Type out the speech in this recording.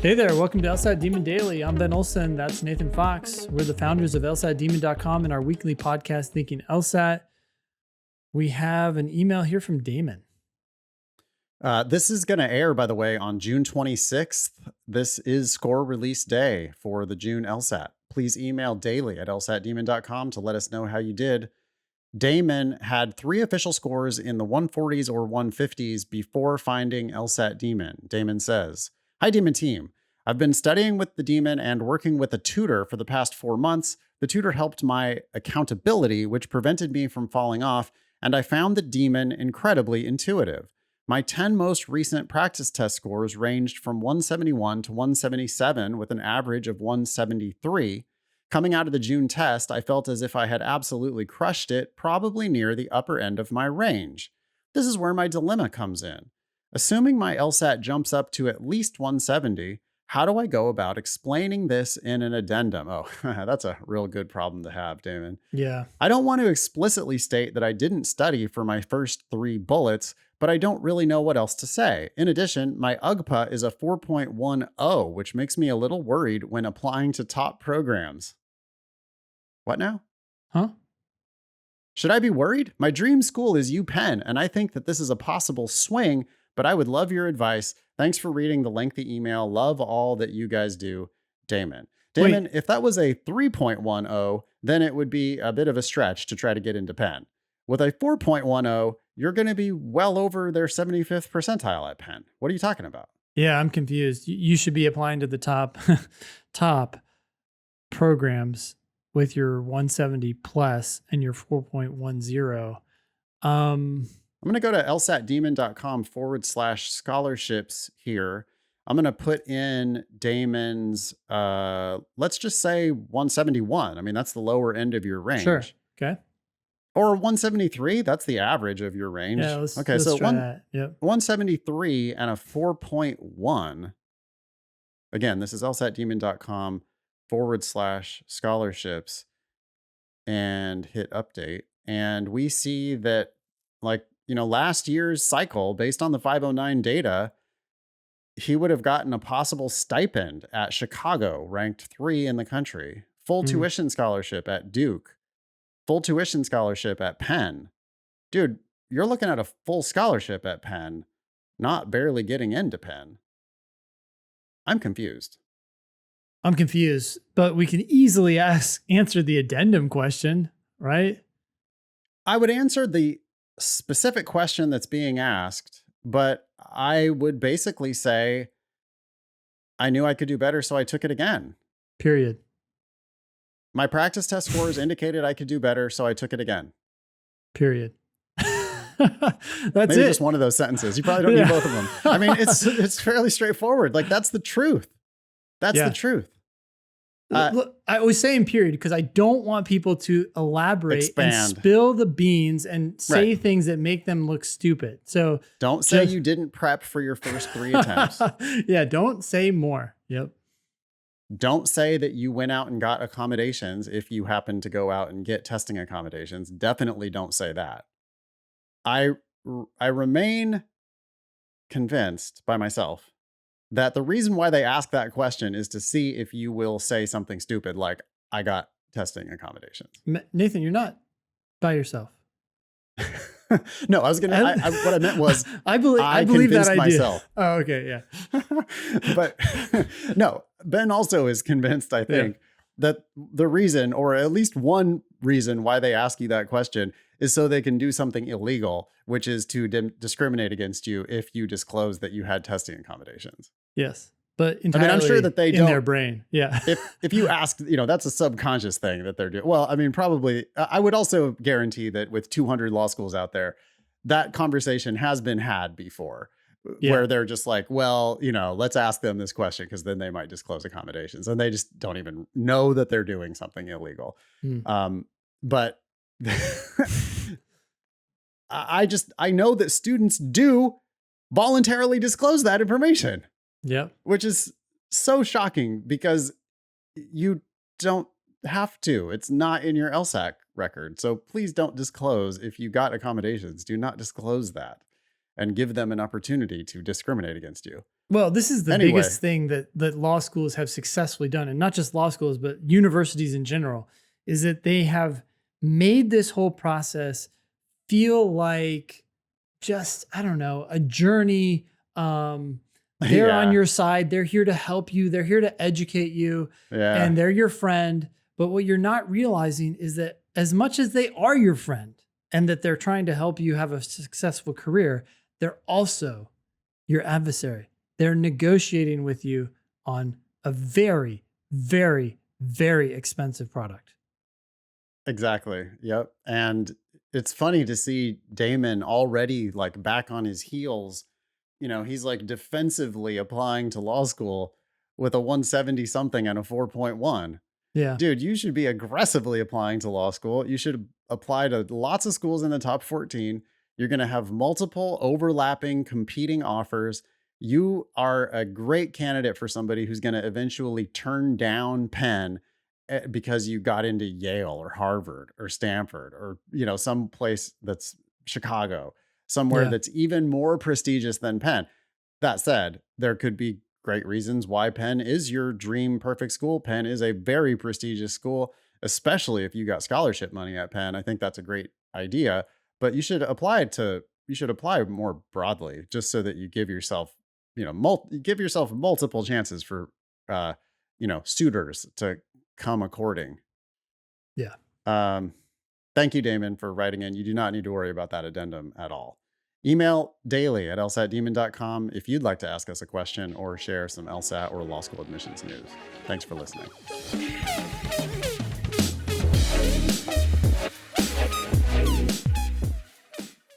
Hey there, welcome to LSAT Demon Daily. I'm Ben Olson. That's Nathan Fox. We're the founders of LSATdemon.com and our weekly podcast, Thinking LSAT. We have an email here from Damon. This is going to air, by the way, on June 26th. This is score release day for the June LSAT. Please email daily at lsatdemon.com to let us know how you did. Damon had 3 official scores in the 140s or 150s before finding LSAT Demon. Damon says, "Hi, Demon team. I've been studying with the Demon and working with a tutor for the past 4 months. The tutor helped my accountability, which prevented me from falling off, and I found the Demon incredibly intuitive. My 10 most recent practice test scores ranged from 171 to 177 with an average of 173. Coming out of the June test, I felt as if I had absolutely crushed it, probably near the upper end of my range. This is where my dilemma comes in. Assuming my LSAT jumps up to at least 170, how do I go about explaining this in an addendum?" Oh, that's a real good problem to have, Damon. Yeah. "I don't want to explicitly state that I didn't study for my first 3 bullets, but I don't really know what else to say. In addition, my UGPA is a 4.10, which makes me a little worried when applying to top programs." What now? Huh? "Should I be worried? My dream school is UPenn, and I think that this is a possible swing, but I would love your advice. Thanks for reading the lengthy email. Love all that you guys do, Damon." Damon, if that was a 3.10, then it would be a bit of a stretch to try to get into Penn. With a 4.10, you're going to be well over their 75th percentile at Penn. What are you talking about? Yeah, I'm confused. You should be applying to the top programs with your 170 plus and your 4.10. I'm going to go to lsatdemon.com/scholarships here. I'm going to put in Damon's, let's just say 171. I mean, that's the lower end of your range. Sure. Okay. Or 173. That's the average of your range. Yeah, let's so try that. Yep. 173 and a 4.1. Again, this is lsatdemon.com/scholarships and hit update. And we see that, last year's cycle, based on the 509 data, he would have gotten a possible stipend at Chicago, ranked 3 in the country, full tuition scholarship at Duke, full tuition scholarship at Penn. Dude, you're looking at a full scholarship at Penn, not barely getting into Penn. I'm confused. But we can easily answer the addendum question, right? I would answer the specific question that's being asked, but I would basically say, I knew I could do better, so I took it again. Period. My practice test scores indicated I could do better, so I took it again. Period. Maybe it. Just one of those sentences. You probably don't need both of them. I mean, it's fairly straightforward. That's the truth. That's the truth. Look, I was saying period because I don't want people to elaborate and spill the beans and say things that make them look stupid. So don't say you didn't prep for your first 3 attempts. Yeah, don't say more. Yep. Don't say that you went out and got accommodations if you happen to go out and get testing accommodations. Definitely don't say that. I remain convinced by myself that the reason why they ask that question is to see if you will say something stupid like, I got testing accommodations. Nathan, you're not by yourself. No, I was going to, what I meant was, I believe that idea. Myself. Oh, okay. Yeah. But no, Ben also is convinced, I think, that the reason, or at least one reason why they ask you that question is so they can do something illegal, which is to discriminate against you if you disclose that you had testing accommodations. Yes. But entirely I'm sure that they don't, in their brain. Yeah. If you ask, that's a subconscious thing that they're doing. Well, I mean, probably, I would also guarantee that with 200 law schools out there, that conversation has been had before, where they're just like, well, let's ask them this question because then they might disclose accommodations, and they just don't even know that they're doing something illegal. But I know that students do voluntarily disclose that information. Yep. Which is so shocking because you don't have to. It's not in your LSAC record. So please don't disclose if you got accommodations. Do not disclose that. and give them an opportunity to discriminate against you. Well, this is the Anyway. biggest thing that law schools have successfully done, and not just law schools, but universities in general, is that they have made this whole process feel like just, I don't know, a journey. They're on your side. They're here to help you. They're here to educate you, and they're your friend. But what you're not realizing is that as much as they are your friend and that they're trying to help you have a successful career, they're also your adversary. They're negotiating with you on a very, very, very expensive product. Exactly. Yep. And it's funny to see Damon already like back on his heels. You know, he's like defensively applying to law school with a 170 something and a 4.1. Yeah. Dude, you should be aggressively applying to law school. You should apply to lots of schools in the top 14. You're going to have multiple overlapping competing offers. You are a great candidate for somebody who's going to eventually turn down Penn because you got into Yale or Harvard or Stanford or, you know, some place that's Chicago, somewhere that's even more prestigious than Penn. That said, there could be great reasons why Penn is your dream perfect school. Penn is a very prestigious school, especially if you got scholarship money at Penn. I think that's a great idea, but you should apply more broadly, just so that you give yourself, you know, give yourself multiple chances for, you know, suitors to come a courting. Yeah. Thank you, Damon, for writing in. You do not need to worry about that addendum at all. Email daily@lsatdemon.com if you'd like to ask us a question or share some LSAT or law school admissions news. Thanks for listening.